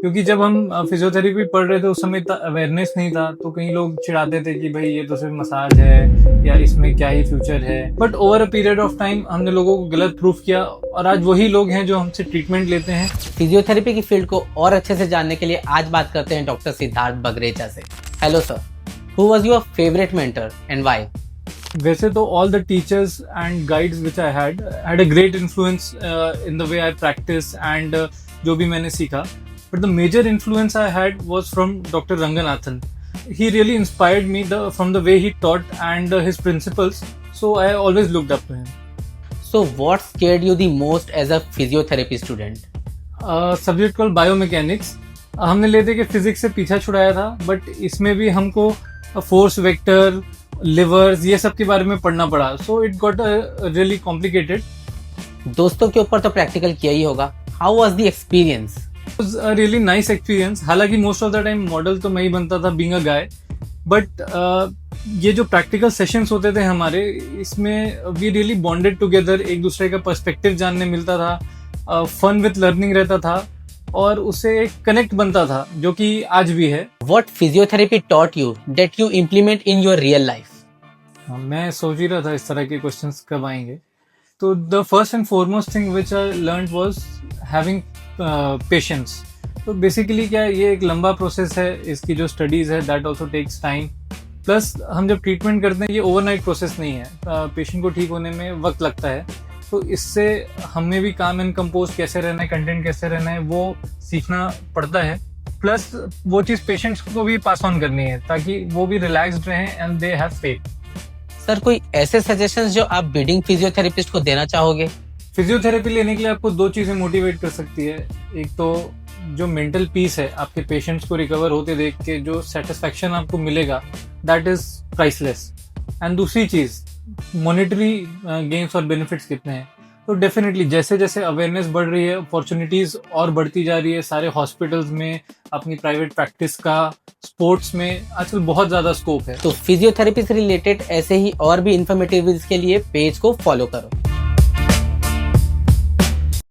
क्योंकि जब हम फिजियोथेरेपी पढ़ रहे थे उस समय इतना अवेयरनेस नहीं था, तो कई लोग चिढ़ाते थे कि भाई ये तो सिर्फ मसाज है या इसमें क्या ही फ्यूचर है। But over a period of time हमने लोगों को गलत प्रूफ किया और आज वही लोग हैं जो हमसे ट्रीटमेंट लेते हैं। फिजियोथेरेपी की फील्ड को और अच्छे से जानने के लिए आज बात करते हैं डॉक्टर सिद्धार्थ बगरेचा से। Hello sir, who was your favourite mentor and why? वैसे तो all the teachers and guides which I had a great influence in the way I practice and जो भी मैंने सीखा। But the major influence I had was from Dr. Ranganathan. He really inspired me from the way he taught and his principles. So I always looked up to him. So what scared you the most as a physiotherapy student? Subject called biomechanics. हमने लेते कि physics से पीछा छुड़ाया था, but इसमें भी हमको फोर्स वेक्टर, लिवर्स, ये सब के बारे में पढ़ना पड़ा. So it got really complicated. दोस्तों के ऊपर तो प्रैक्टिकल किया ही होगा. How was the experience? It was a really nice experience. हालांकि most of the time model तो मैं ही बनता था बीइंग अ गाय, बट ये जो प्रैक्टिकल सेशंस होते थे हमारे, इसमें वी रियली बॉन्डेड टुगेदर, एक दूसरे का पर्सपेक्टिव जानने मिलता था, फन विद लर्निंग रहता था और उससे एक कनेक्ट बनता था जो कि आज भी है. What physiotherapy taught you that you implement in your real life? मैं सोच ही रहा था इस तरह के क्वेश्चंस कब आएंगे. तो the first and foremost thing which I learned was having patience. तो बेसिकली क्या है, ये एक लंबा प्रोसेस है, इसकी जो स्टडीज है that also takes time. Plus हम जब ट्रीटमेंट करते हैं ये ओवरनाइट प्रोसेस नहीं है, पेशेंट को ठीक होने में वक्त लगता है. तो इससे हमें भी काम एंड कंपोज कैसे रहना है, कंटेंट कैसे रहना है, वो सीखना पड़ता है. प्लस वो चीज़ पेशेंट्स को भी पास ऑन करनी है ताकि वो भी रिलैक्स्ड रहें and they have faith. Sir, कोई ऐसे सजेशंस जो आप बिडिंग फिजियोथेरेपिस्ट को देना चाहोगे? फिजियोथेरेपी लेने के लिए आपको दो चीज़ें मोटिवेट कर सकती है. एक तो जो मेंटल पीस है, आपके पेशेंट्स को रिकवर होते देख के जो सेटिस्फैक्शन आपको मिलेगा, दैट इज प्राइसलेस. एंड दूसरी चीज़, मॉनेटरी गेन्स और बेनिफिट्स कितने हैं. तो डेफिनेटली जैसे जैसे अवेयरनेस बढ़ रही है, अपॉर्चुनिटीज़ और बढ़ती जा रही है. सारे हॉस्पिटल्स में, अपनी प्राइवेट प्रैक्टिस का, स्पोर्ट्स में आजकल बहुत ज़्यादा स्कोप है. तो फिजियोथेरेपी से रिलेटेड ऐसे ही और भी इन्फॉर्मेटिव के लिए पेज को फॉलो करो.